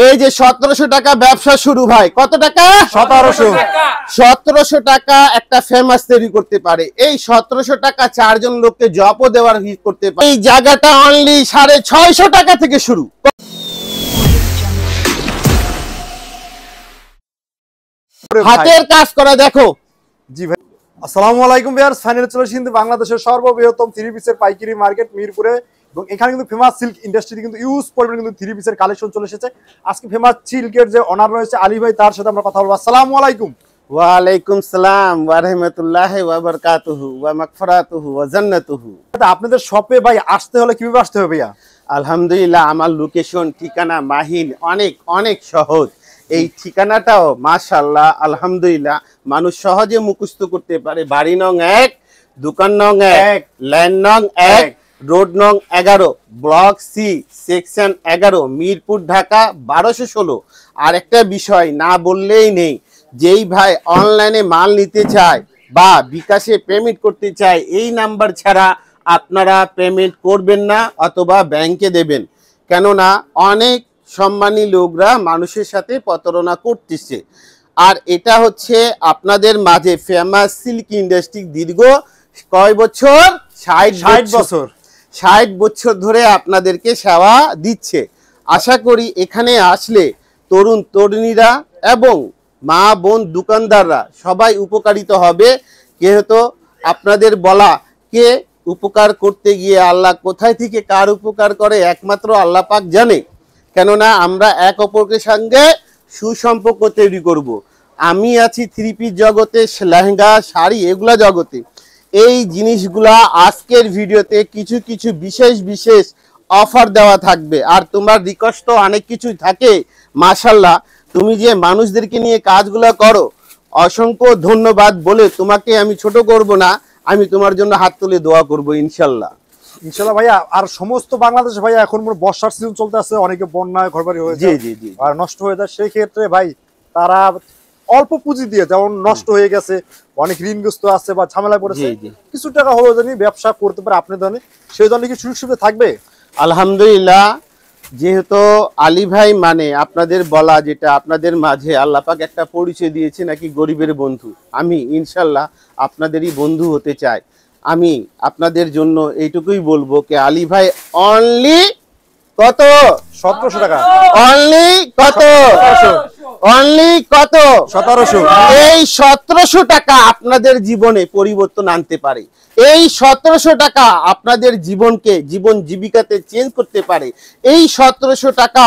এই যে 1700 টাকা ব্যবসা শুরু ভাই, কত টাকা? 1700 টাকা একটা ফেমাস তৈরি করতে পারে। এই 1700 টাকা 4 জন লোককে জবও দেওয়ার করতে পারে। এই জায়গাটা অনলি 650 টাকা থেকে শুরু। হাতের কাজ করা দেখো। জি ভাই, আসসালামু আলাইকুম ভিউয়ার্স। ফাইনালি চলে কিন্তু বাংলাদেশের সর্ববৃহত্তম 3 পিসের পাইকারি মার্কেট মিরপুরে, এবং এখানে কিন্তু ফেমাস সিল্ক ইন্ডাস্ট্রিতে কিন্তু ইউজ পরিমাণে কিন্তু 3 পিসের কালেকশন চলে এসেছে। আজকে ফেমাস সিল্কের যে অনার রয়েছে আলী ভাই, তার সাথে আমরা কথা বলবো। আসসালামু আলাইকুম। ওয়া আলাইকুম সালাম ওয়া রাহমাতুল্লাহি ওয়া বারাকাতুহু ওয়া মাগফিরাতুহু ওয়া জান্নাতুহু। আপনাদের শপে ভাই আসতে হলে কিভাবে আসতে হবে ভাইয়া? আলহামদুলিল্লাহ, আমার লোকেশন ঠিকানা মাহিন অনেক অনেক সহজ। এই ঠিকানাটাও মাশাআল্লাহ আলহামদুলিল্লাহ মানুষ সহজে মুখস্থ করতে পারে। বাড়ি নং 1, দোকান নং 1, ল্যান্ড নং 1, রোড নং 11, block C, section 11, Mirpur, Dhaka 1216। আর একটা বিষয় না বললেই নেই, যেই ভাই অনলাইনে মাল নিতে চায় বা বিকাশে পেমেন্ট করতে চায়, এই নাম্বার ছাড়া আপনারা পেমেন্ট করবেন না অথবা ব্যাংকে দেবেন। কেননা অনেক সম্মানী লোকরা মানুষের সাথে প্রতারণা করতেছে। আর এটা হচ্ছে আপনাদের মাঝে ফেমাস সিল্ক ইন্ডাস্ট্রি দীর্ঘ কয় বছর? 60 বছর ধরে আপনাদেরকে সেবা দিচ্ছে। আশা করি এখানে আসলে তরুণ তরুণীরা এবং মা বোন দোকানদাররা সবাই উপকারিত হবে। যেহেতু আপনাদের বলা কে উপকার করতে গিয়ে আল্লাহ কোথায় থেকে কার উপকার করে একমাত্র আল্লাহ পাক জানে। কেননা আমরা এক অপরের সঙ্গে সুসম্পর্ক তৈরি করব। আমি আছি 3 পিস জগতে, লেহেঙ্গা, শাড়ি, এগুলা জগতে। এই জিনিসগুলা আজকের ভিডিওতে কিছু কিছু বিশেষ অফার দেওয়া থাকবে। আর তোমার রিকোয়েস্ট তো অনেক কিছুই থাকে। মাশাআল্লাহ, তুমি যে মানুষদেরকে নিয়ে কাজগুলো করো, অসংখ্য ধন্যবাদ বলে তোমাকে আমি ছোট করব না। আমি তোমার জন্য হাত তুলে দোয়া করব ইনশাআল্লাহ। ইনশাআল্লাহ ভাইয়া। আর সমস্ত বাংলাদেশে ভাইয়া এখন বর্ষার সিজন চলতে আছে, অনেকে বন্যায় ঘরবাড়ি হয়ে যায়, জি আর নষ্ট হয়ে যায়। সেই ক্ষেত্রে ভাই তারা অল্প পুঁজি দিয়ে, যেমন নষ্ট হয়ে গেছে, অনেক ঋণগ্রস্ত আছে বা ঝামেলায় পড়েছে, কিছু টাকা হলেও জানি ব্যবসা করতে পারে আপনার ধরনের, সেই ধরনের কি সুযোগ সুবিধা থাকবে? আলহামদুলিল্লাহ, যেহেতু আলী ভাই মানে আপনাদের বলা যেটা আপনাদের মাঝে আল্লাহ পাক একটা পরিচয় দিয়েছে নাকি গরিবের বন্ধু। আমি ইনশাল্লাহ আপনাদেরই বন্ধু হতে চাই। আমি আপনাদের জন্য এইটুকুই বলবো কে আলী ভাই অনলি কত? 1700 টাকা। অনলি কত? অনলি কত? 1700। এই 1700 টাকা আপনাদের জীবনে পরিবর্তন আনতে পারে। এই 1700 টাকা আপনাদের জীবনকে জীবন জীবিকাতে চেঞ্জ করতে পারে। এই 1700 টাকা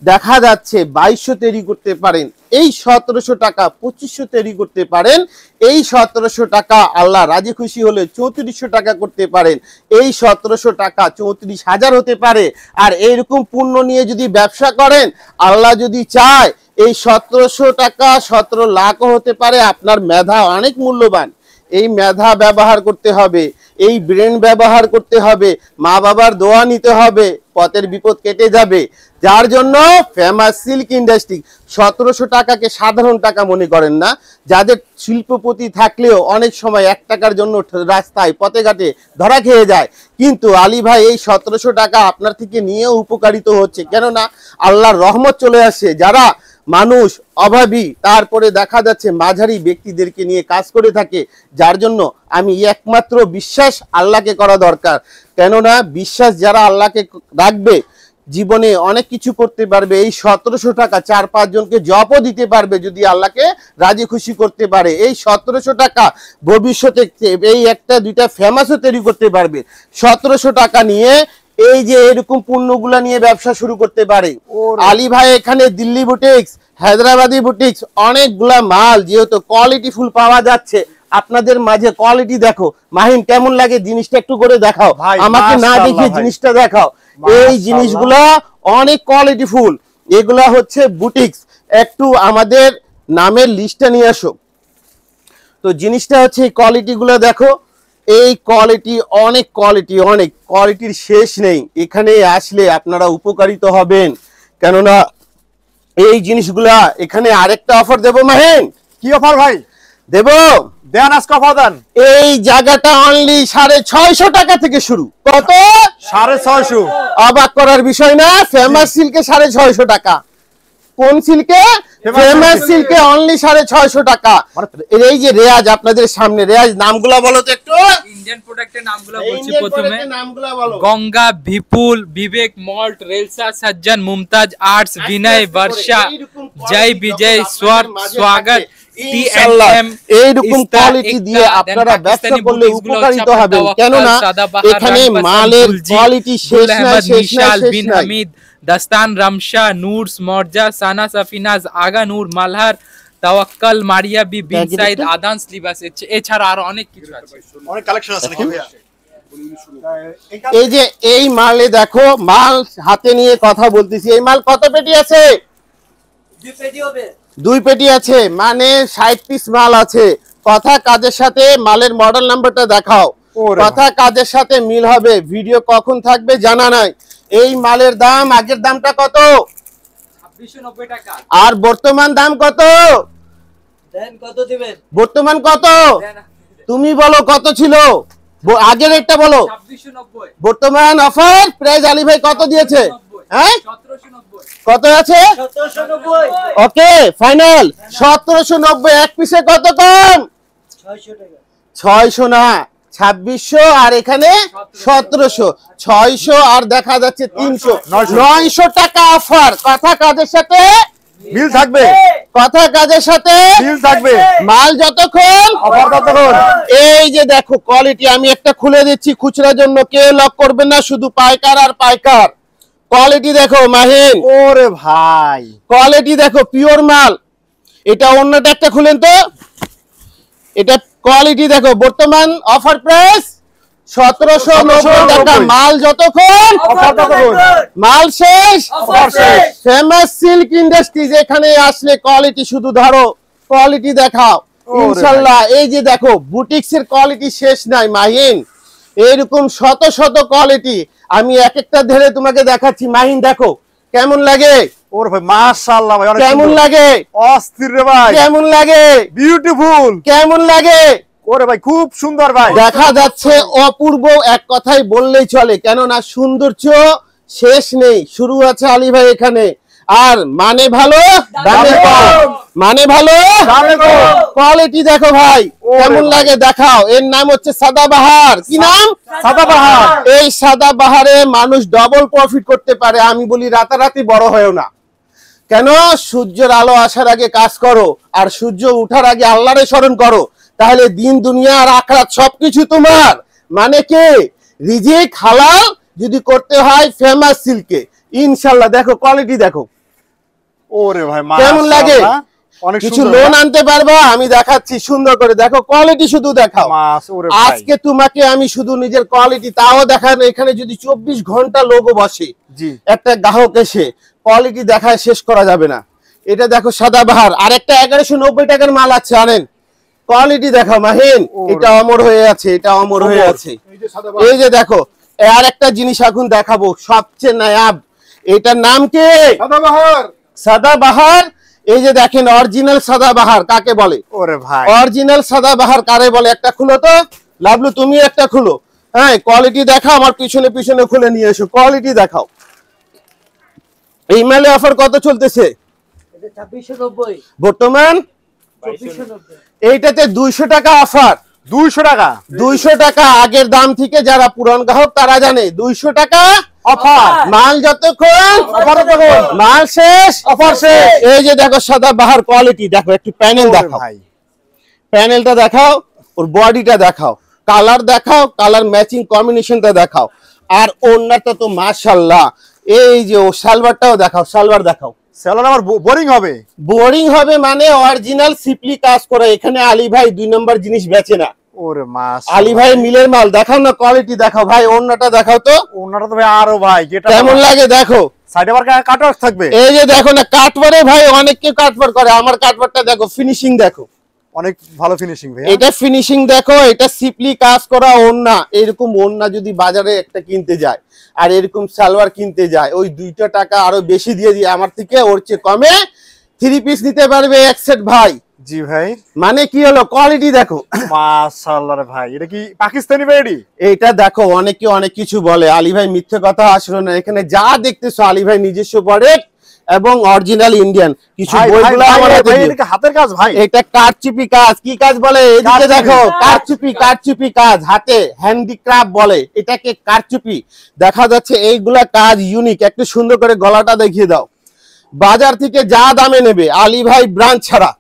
দেখা যাচ্ছে 2200 তৈরি করতে পারেন। এই 1700 টাকা 2500 তৈরি করতে পারেন। এই 1700 টাকা আল্লাহ রাজি খুশি হলে 3400 টাকা করতে পারেন। এই 1700 টাকা 34,000 হতে পারে। আর এইরকম পণ্য নিয়ে যদি ব্যবসা করেন, আল্লাহ যদি চায় এই 1700 টাকা 17 লাখও হতে পারে। আপনার মেধা অনেক মূল্যবান। এই মেধা ব্যবহার করতে হবে, এই ব্রেন ব্যবহার করতে হবে, মা বাবার দোয়া নিতে হবে, পথের বিপদ কেটে যাবে। যার জন্য ফেমাস সিল্ক ইন্ডাস্ট্রি 1700 টাকাকে সাধারণ টাকা মনে করেন না। যাদের শিল্পপতি থাকলেও অনেক সময় 1 টাকার জন্য রাস্তায় পথে ঘাটে ধরা খেয়ে যায়, কিন্তু আলী ভাই এই 1700 টাকা আপনার থেকে নিয়েও উপকারিত হচ্ছে। কেননা আল্লাহর রহমত চলে আসে। যারা মানুষ অভাবী, তারপরে দেখা যাচ্ছে মাঝারি ব্যক্তিদেরকে নিয়ে কাজ করে থাকে। যার জন্য আমি একমাত্র বিশ্বাস আল্লাহকে করা দরকার। কেননা বিশ্বাস যারা আল্লাহকে রাখবে জীবনে অনেক কিছু করতে পারবে। এই 1700 টাকা 4-5 জনকে জবও দিতে পারবে যদি আল্লাহকে রাজি খুশি করতে পারে। এই 1700 টাকা ভবিষ্যতে এই 1-2টা ফেমাসও তৈরি করতে পারবে। 1700 টাকা নিয়ে এই যে এরকম পণ্যগুলা নিয়ে ব্যবসা শুরু করতে পারে। আলী ভাই এখানে দিল্লি বুটিক্স, হায়দ্রাবাদি বুটিক্স, অনেকগুলা মাল যেহেতু কোয়ালিটি ফুল পাওয়া যাচ্ছে। আপনাদের মাঝে কোয়ালিটি দেখো মাহিন, কেমন লাগে জিনিসটা একটু করে দেখাও, আমাকে না দেখিয়ে জিনিসটা দেখাও। এই জিনিসগুলা অনেক কোয়ালিটি ফুল, এগুলা হচ্ছে বুটিক্স। একটু আমাদের নামের লিস্টটা নিয়ে আসো। তো জিনিসটা হচ্ছে এই কোয়ালিটিগুলো দেখো। এই কোয়ালিটি অনেক কোয়ালিটির শেষ নেই। এখানে আসলে আপনারা উপকারিত হবেন। কেননা এই জিনিসগুলা এখানে আরেকটা অফার দেব মাহিন। কি অফার ভাই? দেব, দেন আজকে অফার দেন। এই জায়গাটা অনলি 650 টাকা থেকে শুরু। কত? 650। অবাক করার বিষয় না, ফেমাস সিল্কে 650 টাকা। কোন সিল্কে? ফেমাস সিল্কে অনলি 650 টাকা। এই যে রেয়াজ আপনাদের সামনে, রেয়াজ নামগুলো বলো তো একটু, ইন্ডিয়ান প্রোডাক্টের নামগুলো বলছি। প্রথমে গঙ্গা, বিপুল, বিবেক, মল্ট, রেলসা, সজ্জন, মুমতাজ, আর্টস, বিনয়, বর্ষা, জয় বিজয়, স্বাগত, ইনশাআল্লাহ এইরকম কোয়ালিটি দিয়ে আপনারা ব্যবসা করলে উপকারিত হবেন, কেননা এখানে মালের কোয়ালিটি শেষ নাই, শেষ নাই, শেষ বিন নাই। হামিদ, দাস্তান, রামশা, নূরস, মর্জা, সানা, সাফিনাজ, আগা নূর, মালহার, তাওয়াক্কাল, মারিয়া বি, বিন সাইদ, আদান লিবাস, এছাড়া আরো অনেক কিছু আছে, অনেক কালেকশন আছে নাকি ভাইয়া? এই যে এই মালে দেখো, মাল হাতে নিয়ে কথা বলতেছি, এই মাল কত পেটি আছে? 2 পেটি আছে, মানে 60 পিস মাল আছে। কথা কাজের সাথে মালের মডেল নাম্বারটা দেখাও, কথা কাজের সাথে মিল হবে। ভিডিও কখন থাকবে জানা নাই। এই মালের দাম, আগের দামটা কত? 2690 টাকা। আর বর্তমান দাম কত? দেন কত দিবেন? বর্তমান কত তুমি বলো, কত ছিল আগের রেটটা বলো? 2690। বর্তমান অফার প্রাইস আলী ভাই কত দিয়েছে? হ্যাঁ 1790। কত আছে? 1790। ওকে ফাইনাল 1790। এক পিসে কত কম? 600 টাকা। 600 না, 2600, আর এখানে 1700, 600 আর দেখা যাচ্ছে 300, 900 টাকা অফার। কথা কাজের সাথে মিল থাকবে, কথা কাজের সাথে মিল থাকবে, মাল যতক্ষণ অফার ততক্ষণ। এই যে দেখো কোয়ালিটি, আমি একটা খুলে দিচ্ছি খুচরার জন্য, কেউ লক করবে না, শুধু পাইকার আর পাইকার। কোয়ালিটি দেখো মাহিন, ওরে ভাই কোয়ালিটি দেখো, পিওর মাল। এটা অন্যটা একটা খুলেন তো, এটা কোয়ালিটি দেখো। বর্তমান অফার প্রাইস 1790 টাকা। মাল যতক্ষণ অফার ততক্ষণ, মাল শেষ অফার শেষ। ফেমাস সিল্ক ইন্ডাস্ট্রিজ, এখানে আসলে কোয়ালিটি শুধু ধরো, কোয়ালিটি দেখাও ইনশাআল্লাহ। এই যে দেখো বুটিক্স এর কোয়ালিটি শেষ নাই মাহিন, এইরকম শত শত কোয়ালিটি আমি এক একটা ধরে তোমাকে দেখাচ্ছি। মাহিন দেখো কেমন লাগে? ওরে ভাই মাশাআল্লাহ ভাই, অনেক কেমন সুন্দর। লাগে? অস্থির রে ভাই, কেমন লাগে? বিউটিফুল। কেমন লাগে? ওরে ভাই খুব সুন্দর ভাই, দেখা যাচ্ছে অপূর্ব, এক কথাই বললেই চলে, কেননা সৌন্দর্য শেষ নেই, শুরু আছে আলী ভাই এখানে। আর মানে ভালো দামে কম, মানে ভালো দামে কম। কোয়ালিটি দেখো ভাই কেমন লাগে দেখাও। এর নাম হচ্ছে সাদাবাহার। কি নাম? সাদাবাহার। এই সাদাবাহারে মানুষ ডবল প্রফিট করতে পারে। আমি বলি রাতারাতি বড় হয়েও না, কেন? সূর্যের আলো আসার আগে কাজ করো, আর সূর্য উঠার আগে আল্লাহরে স্মরণ করো, তাহলে দিন দুনিয়া আর আখিরাত সবকিছু তোমার। মানে কি রিজিক হালাল যদি করতে হয় ফেমাস সিল্কে ইনশাআল্লাহ। দেখো কোয়ালিটি দেখো ওরে ভাই কেমন লাগে? অনেক কিছু সুন্দর লোন আনতে পারবা, আমি দেখাচ্ছি সুন্দর করে। দেখো কোয়ালিটি শুধু দেখাও। ওরে ভাই আজকে তোমাকে আমি শুধু নিজের কোয়ালিটি তাও দেখানো, এখানে যদি 24 ঘন্টা লোগো বসে, জি একটা গ্রাহক এসে কোয়ালিটি দেখায় শেষ করা যাবে না। এটা দেখো সাদাবাহার, আর একটা 1190 টাকার মাল আছে, আনেন। কোয়ালিটি দেখো মাহিন, এটা অমর হয়ে আছে, এটা অমর হয়ে আছে। এই যে দেখো, আর একটা জিনিস এখন দেখাবো সবচেয়ে নায়াব, এটার নাম কি? সাদাবাহার। সাদাবাহার। এই যে দেখেন অরিজিনাল সাদাবাহার কাকে বলে? ওরে ভাই অরিজিনাল সাদাবাহার কারে বলে? একটা খুলো তো লাভলু, তুমি একটা খুলো। হ্যাঁ কোয়ালিটি দেখাও, আমার পিছনে পিছনে খুলে নিয়ে এসো, কোয়ালিটি দেখাও। এই মেলে অফার কত চলতেছে? এটা 2690। বর্তমান 2490। এইটাতে 200 টাকা অফার। 200 টাকা, 200 টাকা আগের দাম থেকে, যারা পুরান গ্রাহক তারা জানে 200 টাকা অফার। মাল যতক্ষণ অফার ততক্ষণ, মাল শেষ অফার শেষ। এই যে দেখো সাদাবাহার কোয়ালিটি দেখো, একটু প্যানেল ওরে দেখাও, ভাই প্যানেলটা দেখাও, ওর বডিটা দেখাও, কালার দেখাও, কালার ম্যাচিং কম্বিনেশনটা দেখাও। আর ওন্নাটা তো মাশাআল্লাহ। এই যে ও সালোয়ারটাও দেখাও, সালোয়ার দেখাও। সেলর আমার বোরিং হবে, বোরিং হবে মানে অরিজিনাল সিপলি কাজ করে। এখানে আলী ভাই 2 নম্বর জিনিস বেচে না। ওরে মাস আলী ভাই মিলের মাল দেখাও না, কোয়ালিটি দেখাও ভাই। ওন্নাটা দেখাও তো ওনারা তো ভাই আরো ভাই যেটা কেমন লাগে দেখো। সাইডে আবার কাটওয়ার্ক থাকবে। এই যে দেখো না কাটওয়ারে ভাই, অনেক কেউ কাটওয়ার করে, আমার কাটওয়ারটা দেখো, ফিনিশিং দেখো, অনেক ভালো ফিনিশিং ভাই। এটা ফিনিশিং দেখো, এটা সিপলি কাজ করা ওন্না। এরকম ওন্না যদি বাজারে একটা কিনতে যায় আর এরকম সালোয়ার কিনতে যায়, ওই 2টা টাকা আরো বেশি দিয়ে দিয়ে আমার থেকে ওর চেয়ে কমে 3 পিস নিতে পারবে এক সেট ভাই। জি ভাই মানে কি হলো, কোয়ালিটি দেখো মাশাআল্লাহ রে ভাই, এটা কি পাকিস্তানি বেডি? এইটা দেখো, অনেকে অনেক কিছু বলে, আলী ভাই মিথ্যে কথা আসলো না। এখানে যা দেখতেছো আলী ভাই নিজস্ব প্রোডাক্ট, এবং অরিজিনাল ইন্ডিয়ান কিছু বইগুলো আমার হাতে ভাই এটা হাতের কাজ ভাই, এটা কারচুপি কাজ। কি কাজ বলে এদিকে দেখো, কারচুপি কাজ, হাতে হ্যান্ডিক্রাফট বলে এটাকে কারচুপি। দেখা যাচ্ছে এইগুলা কাজ ইউনিক। একটু সুন্দর করে গলাটা দেখিয়ে দাও। বাজার থেকে যা দামে নেবে আলী ভাই ব্রাঞ্চ ছাড়া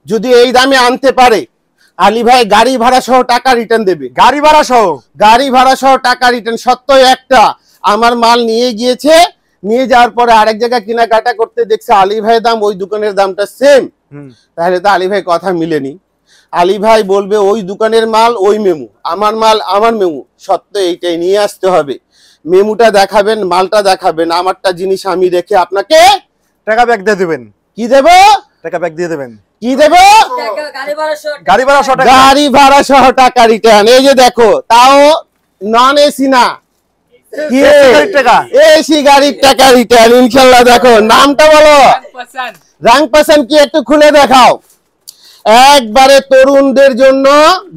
যদি এই দামে আনতে পারে, আলী ভাই গাড়ি ভাড়া সহ টাকা রিটার্ন দেবে। গাড়ি ভাড়া সহ টাকা রিটার্ন। সত্য একটা আমার মাল নিয়ে গিয়েছে, নিয়ে যাওয়ার পরে আরেক জায়গায় কেনাকাটা করতে দেখছে আলী ভাই দাম ওই দোকানের দামটা সেম, তাহলে তো আলী ভাই কথা মিলেনি। আলী ভাই বলবে ওই দোকানের মাল ওই মেমু, আমার মাল আমার মেমু। সত্য এইটাই নিয়ে আসতে হবে। মেমুটা দেখাবেন, মালটা দেখাবেন, আমারটা জিনিস আমি রেখে আপনাকে টাকা ব্যাক দিয়ে দিবেন। কি দেব? টাকা ব্যাক দিয়ে দিবেন। কি দেব? গাড়ি ভাড়া সহ টাকা রিটার্ন। এই যে দেখো, তাও নন এসি না, এসি গাড়ির টাকা রিটার্ন ইনশাল্লাহ। দেখো নামটা বলো, রাং পাসান কি একটু খুলে দেখাও। একবারে তরুণদের জন্য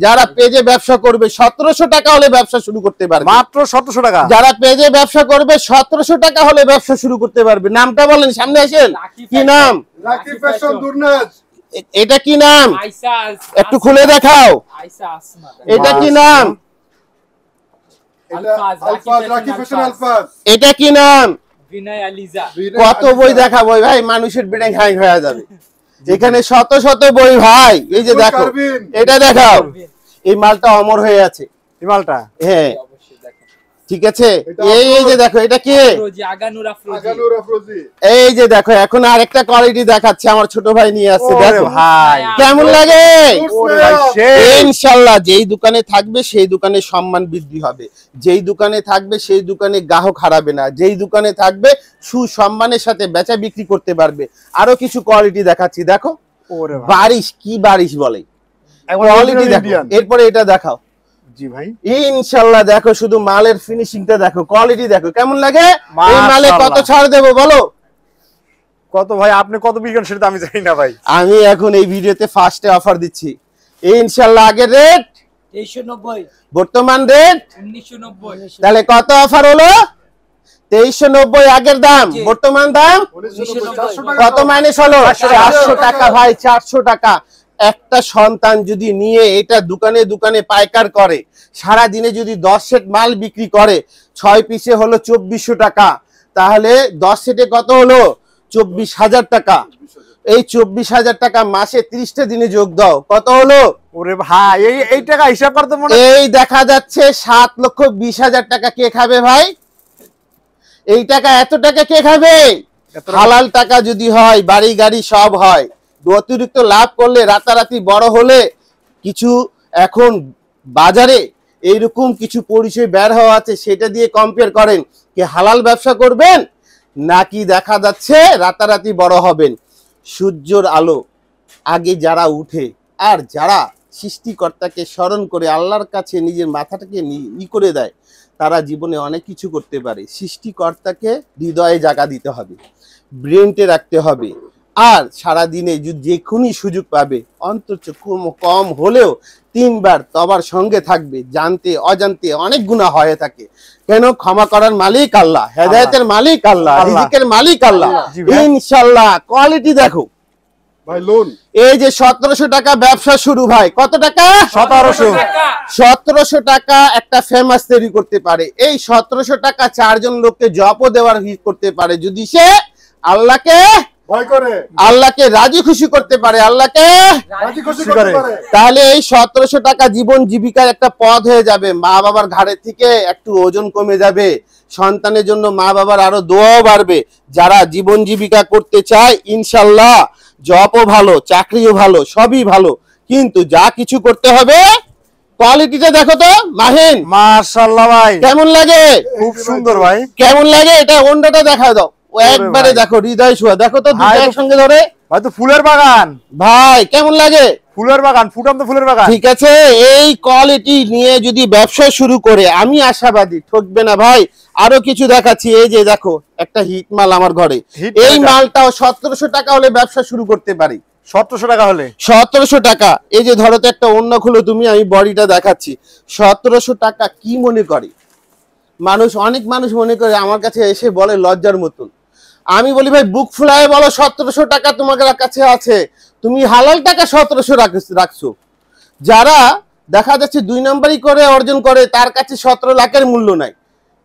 যারা পেজে ব্যবসা করবে 1700 টাকা হলে ব্যবসা শুরু করতে পারবে। মাত্র 1700 টাকা। যারা পেজে ব্যবসা করবে 1700 টাকা হলে ব্যবসা শুরু করতে পারবে। নামটা বলেন, সামনে আসেন। কি নাম? রাকিব ফ্যাশন দুর্নাজ। এটা কি নাম? একটু খুলে দেখাও। এটা কি নাম? এটা কি নাম? কত বই দেখাবো ভাই, মানুষের ব্রেন হ্যাং হয়ে যাবে। এখানে শত শত বই ভাই। এই যে দেখো, এটা দেখাও। এই মালটা অমর হয়ে আছে, এই মালটা। হ্যাঁ ঠিক আছে। এই যে দেখো, এটা কি? এই যে দেখো, এখন আরেকটা কোয়ালিটি দেখাচ্ছে আমার ছোট ভাই নিয়ে আসছে। দেখো ভাই কেমন লাগে। ইনশাআল্লাহ যেই দোকানে থাকবে সেই দোকানে সম্মান বৃদ্ধি হবে, যেই দোকানে থাকবে সেই দোকানে গ্রাহক হারাবে না, যেই দোকানে থাকবে সুসম্মানের সাথে বেচা বিক্রি করতে পারবে। আরো কিছু কোয়ালিটি দেখাচ্ছি। দেখো বারিশ, কি বারিশ বলে, কোয়ালিটি দেখো। এরপরে এটা দেখাও। জি ভাই ইনশাআল্লাহ দেখো, শুধু মালের ফিনিশিংটা দেখো, কোয়ালিটি দেখো কেমন লাগে। এই মালে কত ছাড় দেব বলো? কত ভাই আপনি কত বিক্রি সেটা আমি জানি না ভাই। আমি এখন এই ভিডিওতে ফার্স্টে অফার দিচ্ছি। ইনশাআল্লাহ আগের রেট 2390, বর্তমান রেট 1990। তাহলে কত অফার হলো? 2390 আগের দাম, বর্তমান দাম কত মাইনাস হলো? 400 টাকা ভাই, 400 টাকা। একটা সন্তান যদি নিয়ে এটা দোকানে দোকানে পাইকার করে, সারা দিনে যদি 10 সেট মাল বিক্রি করে, 6 পিসে হলো 2400 টাকা। তাহলে 10 সেটে কত হলো? 24,000 টাকা। এই 24,000 টাকা মাসে 30টা দিনে যোগ দাও, কত হলো? ওরে ভাই এই টাকা হিসাব করতে মনে, এই দেখা যাচ্ছে 7,20,000 টাকা। কে খাবে ভাই এই টাকা? এত টাকা কে খাবে? হালাল টাকা যদি হয়, বাড়ি গাড়ি সব হয়। অতিরিক্ত লাভ করলে, রাতারাতি বড় হলে কিছু এখন বাজারে এইরকম কিছু পরিচয় বের হওয়া আছে, সেটা দিয়ে কম্পেয়ার করেন কি হালাল ব্যবসা করবেন নাকি দেখা যাচ্ছে রাতারাতি বড় হবেন। সূর্যের আলো আগে যারা উঠে আর যারা সৃষ্টিকর্তাকে স্মরণ করে আল্লাহর কাছে নিজের মাথাটাকে ই করে দেয়, তারা জীবনে অনেক কিছু করতে পারে। সৃষ্টিকর্তাকে হৃদয়ে জায়গা দিতে হবে, ব্রেনটে রাখতে হবে। আর সারা দিনে যেখুনি সুযোগ পাবে অন্তত কম হলেও 3 বার তবার সঙ্গে থাকবে। জানতে অজান্তে অনেক গুনাহ হয়ে থাকে, কেন? ক্ষমা করার মালিক আল্লাহ, হেদায়েতের মালিক আল্লাহ, রিজিকের মালিক আল্লাহ। ইনশাআল্লাহ কোয়ালিটি দেখো ভাই। লোন এই যে 1700 টাকা ব্যবসা শুরু ভাই। কত টাকা? 1700 টাকা একটা ফেমাস তৈরি করতে পারে। এই 1700 টাকা 4 জন লোককে জবও দেওয়ার করতে পারে যদি সে আল্লাহকে ভয় করে, আল্লাহকে রাজি খুশি করতে পারে, আল্লাহকে রাজি খুশি করতে পারে। তাহলে এই 1700 টাকা জীবন জীবিকার একটা পথ হয়ে যাবে। মা বাবার ঘাড়ে থেকে একটু ওজন কমে যাবে, সন্তানের জন্য মা বাবার আরো দোয়াও বাড়বে। যারা জীবন জীবিকা করতে চায় ইনশাআল্লাহ জবও ভালো, চাকরিও ভালো, সবই ভালো, কিন্তু যা কিছু করতে হবে কোয়ালিটিটা দেখো তো মাহিন। মাশাআল্লাহ ভাই কেমন লাগে? খুব সুন্দর ভাই। কেমন লাগে? এটা ওন্ডাটা দেখা দাও, ও একবারে দেখো হৃদয় ছোঁয়া। দেখো তো দুটো একসঙ্গে ধরে ভাই, তো ফুলের বাগান ভাই। কেমন লাগে? ফুলের বাগান, ফুটান্ত ফুলের বাগান। ঠিক আছে, এই কোয়ালিটি নিয়ে যদি ব্যবসা শুরু করে আমি আশাবাদী ঠকবে না ভাই। আরো কিছু দেখাচ্ছি। এই যে দেখো একটা হিট মাল আমার ঘরে। এই মালটাও 1700 টাকা হলে ব্যবসা শুরু করতে পারি। 1700 টাকা হলে? 1700 টাকা। এই যে ধরো তো একটা অন্য খুলো তুমি, আমি বডিটা দেখাচ্ছি। 1700 টাকা কি মনে করে মানুষ? অনেক মানুষ মনে করে, আমার কাছে এসে বলে লজ্জার মতন। আমি বলি ভাই বুক ফুলায় বলো 1700 টাকা তোমাদের কাছে আছে, তুমি হালাল টাকা 1700 রাখছো। যারা দেখা যাচ্ছে 2 নম্বরই করে অর্জন করে তার কাছে 17 লাখের মূল্য নাই,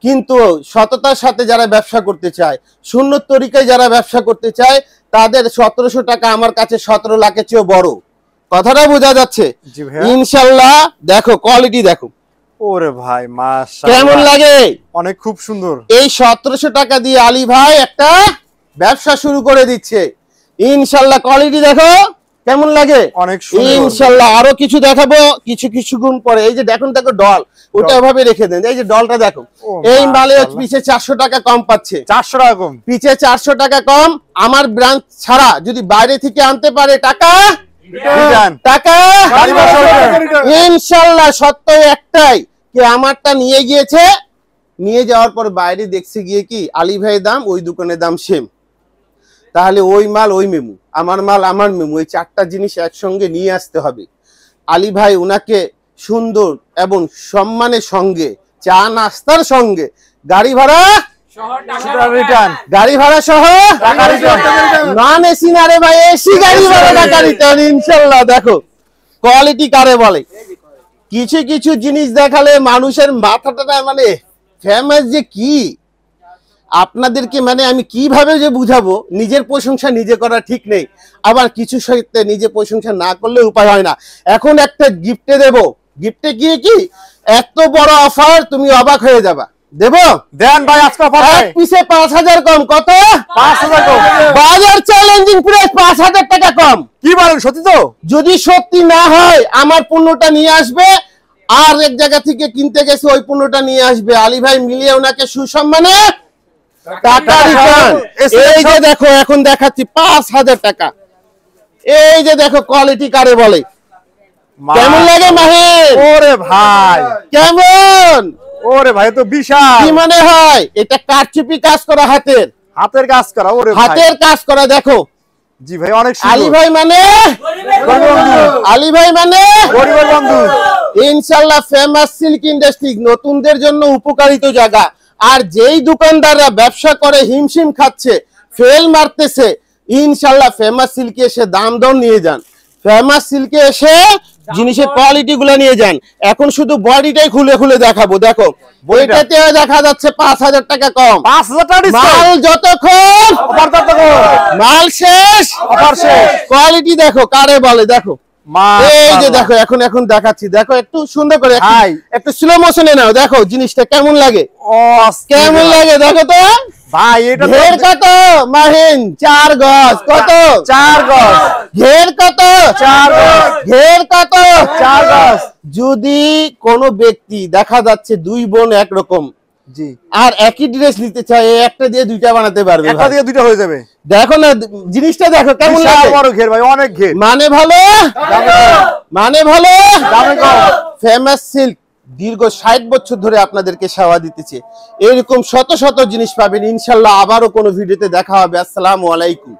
কিন্তু সততার সাথে যারা ব্যবসা করতে চায়, সুন্নত তরিকায় যারা ব্যবসা করতে চায়, তাদের 1700 টাকা আমার কাছে 17 লাখের চেয়েও বড়। কথাটা বোঝা যাচ্ছে ইনশাআল্লাহ। দেখো কোয়ালিটি দেখো, ওরে ভাই মাশাআল্লাহ কেমন লাগে, অনেক খুব সুন্দর। এই 1700 টাকা দিয়ে আলী ভাই একটা ব্যবসা শুরু করে দিচ্ছে ইনশাআল্লাহ। কোয়ালিটি দেখো কেমন লাগে, অনেক সুন্দর ইনশাআল্লাহ। আরো কিছু দেখাবো কিছু গুণ পরে। এই যে দেখুন, দেখো ডল, ওটা এভাবে রেখে দেন। এই যে ডলটা দেখো, এই মালে পিছে 400 টাকা কম পাচ্ছে, 400 টাকা কম, পিছে 400 টাকা কম। আমার ব্রাঞ্চ ছাড়া যদি বাইরে থেকে আনতে পারে টাকা ইনশাআল্লাহ। সত্য একটাই কি আমারটা নিয়ে গিয়েছে, নিয়ে যাওয়ার পর বাইরে দেখছে গিয়ে কি আলী ভাইয়ের দাম ওই দোকানের দাম সেম, তাহলে ওই মাল ওই মেমু, আমার মাল আমার মেমু, এই 4টা জিনিস একসঙ্গে নিয়ে আসতে হবে। আলী ভাই উনাকে সুন্দর এবং সম্মানের সঙ্গে চা নাস্তার সঙ্গে গাড়ি ভাড়া সহ নন এসি না রে ভাই, এসি গাড়ি ভাড়া টাকা রিটার্ন ইনশাআল্লাহ। দেখো কোয়ালিটি কারে বলে, কিছু জিনিস দেখালে মানুষের মাথাটা মানে ফেমাস যে কি, আপনাদেরকে মানে আমি কিভাবে যে বুঝাবো। নিজের প্রশংসা নিজে করা ঠিক নেই, আবার কিছু সাথে নিজে প্রশংসা না করলে উপায় হয় না। এখন একটা গিফটে দেব, গিফটে গিয়ে কি এত বড় অফার তুমি অবাক হয়ে যাবা। দেবো দেন ভাই, আজকে এক পিসে 5000 কম। কত? 5000 কম, বাজার চ্যালেঞ্জিং প্রাইস 5000 টাকা কম। কি বলেন, সত্যি তো? যদি সত্যি না হয় আমার পণ্যটা নিয়ে আসবে, আর এক জায়গা থেকে কিনতে গেছে ওই পণ্যটা নিয়ে আসবে, আলী ভাই মিলিয়ে ওনাকে সুসম্মানে টাকা রিটার্ন। এই যে দেখো এখন দেখাচ্ছি 5000 টাকা। এই যে দেখো কোয়ালিটি কারে বলে, কেমন লাগে মাহির? ওরে ভাই কেমন, ওরে ভাই তো বিশাল। কি মনে হয় এটা কারচুপি কাজ করা, হাতের কাজ করা? ওরে ভাই হাতের কাজ করা। দেখো জি ভাই অনেক সুন্দর। আলী ভাই মানে আলী ভাই মানে গরিবের বন্ধু। ইনশাআল্লাহ ফেমাস সিল্ক ইন্ডাস্ট্রি নতুনদের জন্য উপকারিত জায়গা। আর যেই দোকানদাররা ব্যবসা করে হিমশিম খাচ্ছে, ফেল মারতেছে, ইনশাআল্লাহ ফেমাস সিল্কে এসে দাম দর নিয়ে যান। ফেমাস সিল্কে এসে জিনিসের কোয়ালিটি গুলো নিয়ে যান। এখন শুধু বডিটাই খুলে খুলে দেখাবো। দেখো বইটাতে দেখা যাচ্ছে 5000 টাকা কম, 5000 টাকা মাল যতক্ষণ মাল শেষ অফার শেষ। কোয়ালিটি দেখো কারে বলে, দেখো এই যে দেখো এখন দেখাচ্ছি। দেখো একটু সুন্দর করে একটু স্লো মোশনে নাও, দেখো জিনিসটা কেমন লাগে, কেমন লাগে দেখো তো ভাই। এটা ঘের কত মাহিন? 4 গজ। কত? 4 গজ। ঘের কত? 4 গজ। ঘের কত? 4 গজ। যদি কোনো ব্যক্তি দেখা যাচ্ছে 2 বোন একরকম জি আর একই ড্রেস নিতে চায়, একটা দিয়ে 2টা বানাতে পারবে, একটা দিয়ে 2টা হয়ে যাবে। দেখো না জিনিসটা দেখো কেমন লাগে। বড় ঘের ভাই, অনেক ঘের, মানে ভালো, মানে ভালো, দামে কম। ফেমাস সিল্ক দীর্ঘ 60 বছর ধরে আপনাদেরকে সেবা দিতেছে। এরকম শত শত জিনিস পাবেন ইনশাআল্লাহ। আবারও কোনো ভিডিওতে দেখা হবে। আসসালামু আলাইকুম।